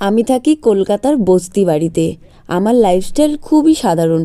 আমি থাকি কলকাতার বস্তি বাড়িতে। আমার লাইফস্টাইল খুবই সাধারণ।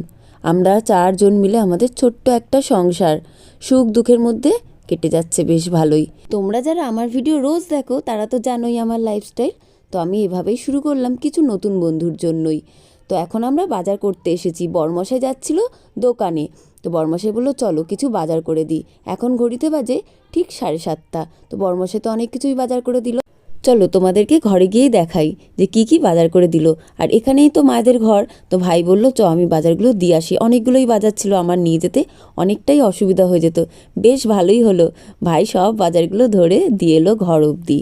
আমরা 4 জন মিলে আমাদের ছোট্ট একটা সংসার সুখ দুঃখের মধ্যে কেটে যাচ্ছে বেশ ভালোই। তোমরা যারা আমার ভিডিও রোজ দেখো তারা তো জানোই আমার লাইফস্টাইল। তো আমি এভাবেই শুরু করলাম কিছু নতুন বন্ধুর জন্যই। তো এখন আমরা বাজার করতে এসেছি। বরমশাই যাচ্ছিল দোকানে, তো বরমশাই বললো চলো কিছু বাজার করে দিই। এখন ঘড়িতে বাজে ঠিক 7:30। তো বরমশাই তো অনেক কিছুই বাজার করে দিল। চলো তোমাদেরকে ঘরে গিয়েই দেখাই যে কি কি বাজার করে দিল। আর এখানেই তো মায়েদের ঘর। তো ভাই বলল চ আমি বাজারগুলো দিয়ে আসি। অনেকগুলোই বাজার ছিল, আমার নিয়ে যেতে অনেকটাই অসুবিধা হয়ে যেত। বেশ ভালোই হলো, ভাই সব বাজারগুলো ধরে দিয়ে এলো ঘর অবধি।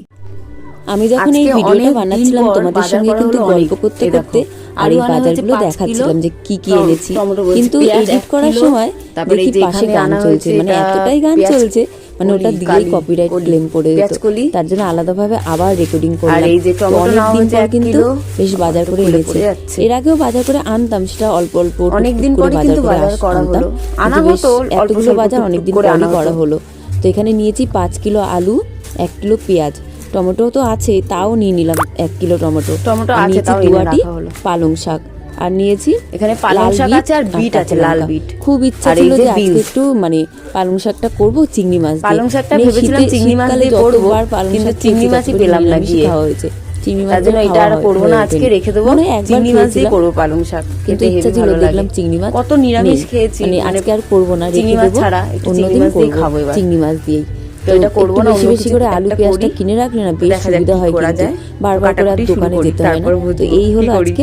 আমি যখন এই ভিডিওটা বানাচ্ছিলাম তোমাদের সঙ্গে কিন্তু গল্প করতে করতে আর এই বাজারগুলো দেখাচ্ছিলাম যে কি কি এনেছি। কিন্তু এডিট করার সময় দেখি পাশে গান চলছে, মানে এতটাই গান চলছে মানে ওটা দিয়েই কপিরাইট ক্লেম করে দিত। তার জন্য আলাদাভাবে আবার রেকর্ডিং করলাম। অনেকদিন পর কিন্তু বেশ বাজার করে এনেছি। এর আগেও বাজার করে আনতাম, সেটা অল্প অল্প অনেকদিন পরে বাজার করে আনতাম। এতগুলো বাজার অনেকদিন পরই করা হলো। তো এখানে নিয়েছি 5 কিলো আলু, 1 কিলো পেঁয়াজ, টমেটো তো আছে তাও নিয়ে নিলাম 1 কিলো টমেটো আছে, তাও 2 আটি পালং শাক, আর নিয়েছি এখানে পালং শাক আছে আর বিট আছে, লাল বিট। খুব ইচ্ছা ছিল যে আজকে একটু মানে পালং শাকটা করব চিংড়ি মাছ দিয়ে। পালং শাকটা ভেবেছিলাম চিংড়ি মাছ দিয়ে করব, কিন্তু চিংড়ি মাছই পেলাম না, গিয়ে খাওয়া হয়েছে চিংড়ি মাছ। তার জন্য এটা আর করব না, আজকে রেখে দেবো, চিংড়ি মাছ দিয়ে করব পালং শাক। কিন্তু ইচ্ছা ছিল, দেখলাম চিংড়ি মাছ কত নিরামিষ খেয়েছি, মানে আজকে আর করব না, রেখে দেবো, অন্যদিন খাবো চিংড়ি মাছ দিয়েই। তো এটা করবো না, বেশি বেশি করে আলু পেঁয়াজটা কিনে রাখলে না বেশ সুবিধা হয়, কিন্তু বারবার করে আর দোকানে যেতে হয় না। তো এই হলো আজকে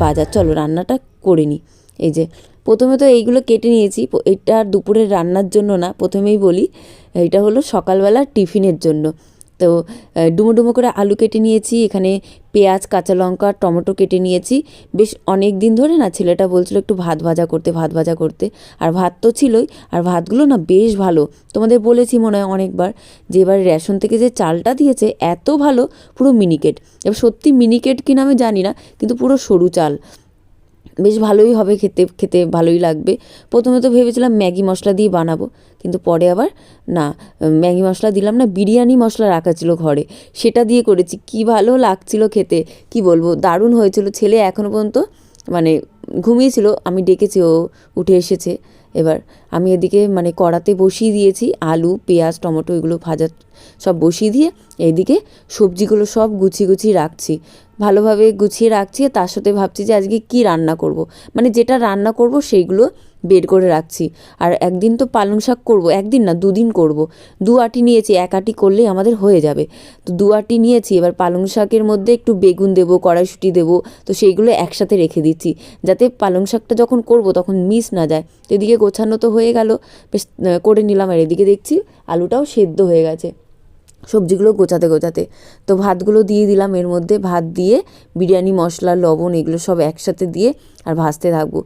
বাজার। চলো রান্নাটা করে নি। এই যে প্রথমে তো এইগুলো কেটে নিয়েছি, এটা আর দুপুরের রান্নার জন্য না, প্রথমেই বলি এটা হলো সকালবেলার টিফিনের জন্য। তো ডুমো ডুমো করে আলু কেটে নিয়েছি, এখানে পেঁয়াজ, কাঁচা লঙ্কা, টমেটো কেটে নিয়েছি। বেশ অনেক দিন ধরে না ছেলেটা বলছিল একটু ভাত ভাজা করতে, আর ভাত তো ছিলই, আর ভাতগুলো না বেশ ভালো। তোমাদের বলেছি মনে হয় অনেকবার যে এবার রেশন থেকে যে চালটা দিয়েছে এত ভালো, পুরো মিনিকেট। এবার সত্যি মিনিকেট কিনা আমি জানি না, কিন্তু পুরো সরু চাল, বেশ ভালোই হবে, খেতে ভালোই লাগবে। প্রথমে তো ভেবেছিলাম ম্যাগি মশলা দিয়ে বানাবো, কিন্তু পরে আবার না, ম্যাগি মশলা দিলাম না, বিরিয়ানি মশলা রাখা ছিল ঘরে, সেটা দিয়ে করেছি। কি ভালো লাগছিল খেতে, কি বলবো, দারুণ হয়েছিল। ছেলে এখনও পর্যন্ত মানে ঘুমিয়েছিল, আমি ডেকেছি, ও উঠে এসেছে। এবার আমি এদিকে মানে কড়াতে বসিয়ে দিয়েছি আলু, পেঁয়াজ, টমেটো এগুলো ভাজা সব বসিয়ে দিয়ে এইদিকে সবজিগুলো সব গুছিয়ে রাখছি, ভালোভাবে গুছিয়ে রাখছি। তার সাথে ভাবছি যে আজকে কি রান্না করব, মানে যেটা রান্না করব সেইগুলো বের করে রাখছি। আর একদিন তো পালং শাক করবো, একদিন না 2 দিন করব। 2 আটি নিয়েছি, 1 আটি করলেই আমাদের হয়ে যাবে। তো 2 আটি নিয়েছি। এবার পালং শাকের মধ্যে একটু বেগুন দেবো, কড়াইশুঁটি দেবো, তো সেইগুলো একসাথে রেখে দিচ্ছি যাতে পালং শাকটা যখন করব তখন মিস না যায়। তো এদিকে গোছানো তো হয়ে গেল, বেশ করে নিলাম। আর এদিকে দেখছি আলুটাও সেদ্ধ হয়ে গেছে সবজিগুলো গোছাতে। তো ভাতগুলো দিয়ে দিলাম এর মধ্যে, ভাত দিয়ে বিরিয়ানি মশলা, লবণ এগুলো সব একসাথে দিয়ে আর ভাজতে থাকবো।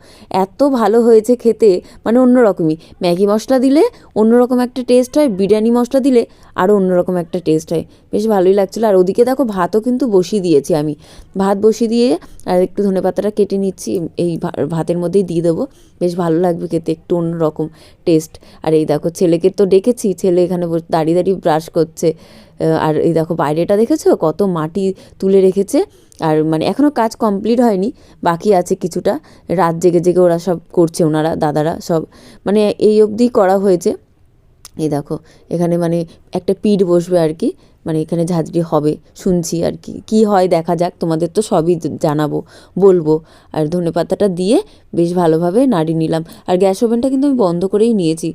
এত ভালো হয়েছে খেতে, মানে অন্যরকমই। ম্যাগি মশলা দিলে অন্যরকম একটা টেস্ট হয়, বিরিয়ানি মশলা দিলে আরও অন্যরকম একটা টেস্ট হয়, বেশ ভালোই লাগছিলো। আর ওদিকে দেখো ভাতও কিন্তু বসিয়ে দিয়েছি আমি, ভাত বসিয়ে দিয়ে আর একটু ধনেপাতাটা কেটে নিচ্ছি, এই ভাতের মধ্যেই দিয়ে দেবো, বেশ ভালো লাগবে খেতে, একটু অন্যরকম টেস্ট। আর এই দেখো ছেলেকে তো ডেকেছি, ছেলে এখানে দাঁড়িয়ে ব্রাশ করছে। আর এই দেখো বাইরেটা দেখেছো কত মাটি তুলে রেখেছে। আর মানে এখনও কাজ কমপ্লিট হয়নি, বাকি আছে কিছুটা। রাত জেগে ওরা সব করছে, ওনারা দাদারা সব, মানে এই অবধি করা হয়েছে। এই দেখো এখানে মানে একটা পিঠ বসবে আর কি, মানে এখানে ঝাঁঝরি হবে শুনছি, আর কি হয় দেখা যাক, তোমাদের তো সবই জানাবো, বলবো। আর ধনেপাতাটা দিয়ে বেশ ভালোভাবে নাড়িয়ে নিলাম। আর গ্যাস ওভেনটা কিন্তু আমি বন্ধ করেই নিয়েছি,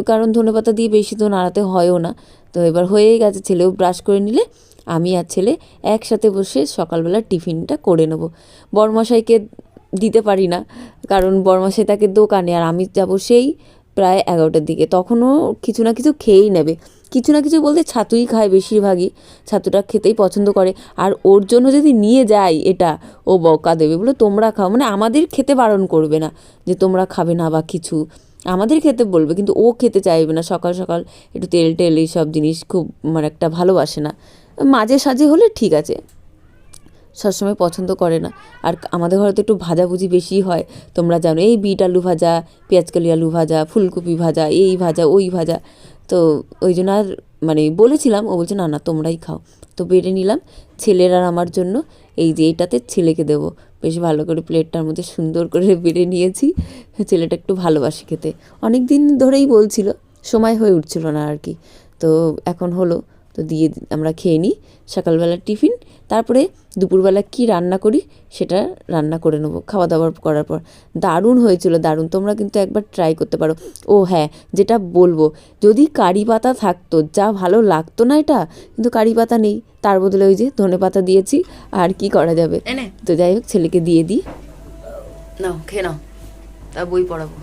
কারণ ধনেপাতা দিয়ে বেশি তো নাড়াতে হয়ও না। তো এবার হয়েই গেছে, ছেলেও ব্রাশ করে নিলে আমি আর ছেলে একসাথে বসে সকালবেলা টিফিনটা করে নেব। বড়মশাইকে দিতে পারি না, কারণ বড়মশাই তাকে দোকানে, আর আমি যাবো সেই প্রায় 11টার দিকে। তখনও কিছু না কিছু খেয়েই নেবে, কিছু না কিছু বলতে ছাতুই খায় বেশিরভাগই, ছাতুটা খেতেই পছন্দ করে। আর ওর জন্য যদি নিয়ে যাই এটা, ও বকা দেবে, বলে তোমরা খাও, মানে আমাদের খেতে বারণ করবে না যে তোমরা খাবে না বা কিছু, আমাদের খেতে বলবে, কিন্তু ও খেতে চাইবে না। সকাল সকাল একটু তেল এইসব জিনিস খুব মানে একটা ভালোবাসে না, মাঝে সাঝে হলে ঠিক আছে, সবসময় পছন্দ করে না। আর আমাদের ঘরে তো একটু ভাজাভুজি বেশি হয়, তোমরা জানো, এই বিট আলু ভাজা, পেঁয়াজকলি আলু ভাজা, ফুলকপি ভাজা, এই ভাজা ওই ভাজা, তো তো ওই জন্য আর মানে বলেছিলাম, ও বলছে না না তোমরাই খাও। তো বেড়ে নিলাম ছেলের আর আমার জন্য। এই যে এটাতে ছেলেকে দেবো, বেশ ভালো করে প্লেটটার মধ্যে সুন্দর করে বেড়ে নিয়েছি। ছেলেটা একটু ভালোবাসে খেতে, অনেক দিন ধরেই বলছিল, সময় হয়ে উঠছিল না আর কি। তো এখন হলো, তো দিয়ে আমরা খেয়ে নিই সকালবেলার টিফিন। তারপরে দুপুরবেলা কি রান্না করি সেটা রান্না করে নেবো খাওয়া দাওয়া করার পর। দারুণ হয়েছিল, দারুণ। তোমরা কিন্তু একবার ট্রাই করতে পারো। ও হ্যাঁ, যেটা বলবো, যদি কারি পাতা থাকতো যা ভালো লাগতো না এটা, কিন্তু কারি পাতা নেই, তার বদলে ওই যে ধনে পাতা দিয়েছি। আর কি করা যাবে, তো যাই হোক ছেলেকে দিয়ে দিই। নাও খেয়ে নাও, তা বই পড়াবো।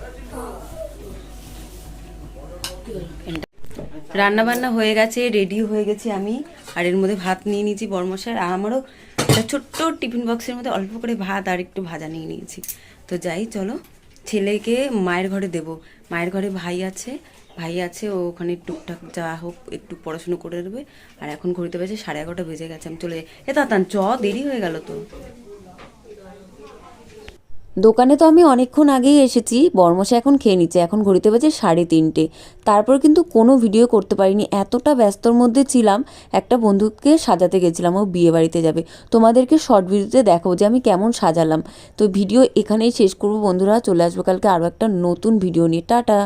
রান্না বান্না হয়ে গেছে, রেডি হয়ে গেছি আমি। আর এর মধ্যে ভাত নিয়ে নিয়েছি বরমশার, আর আমারও একটা ছোট্ট টিফিন বক্সের মধ্যে অল্প করে ভাত আর একটু ভাজা নিয়ে নিয়েছি। তো যাই, চলো ছেলেকে মায়ের ঘরে দেব। মায়ের ঘরে ভাই আছে, ও ওখানে টুকটাক যা হোক একটু পড়াশুনো করে দেবে। আর এখন ঘড়িতে বাজে 11:30 বেজে গেছে, আমি চলে যাই। তাতান দেরি হয়ে গেল তো। দোকানে তো আমি অনেকক্ষণ আগেই এসেছি, বরমশাই এখন খেয়ে নিচ্ছে, এখন ঘড়িতে বাজে 3:30। তারপর কিন্তু কোনো ভিডিও করতে পারিনি, এতটা ব্যস্তর মধ্যে ছিলাম। একটা বন্ধুকে সাজাতে গেছিলাম, ও বিয়ে বাড়িতে যাবে। তোমাদেরকে শর্ট ভিডিওতে দেখাবো যে আমি কেমন সাজালাম। তো ভিডিও এখানেই শেষ করবো বন্ধুরা, চলে আসবো কালকে আরও একটা নতুন ভিডিও নিয়ে। টাটা।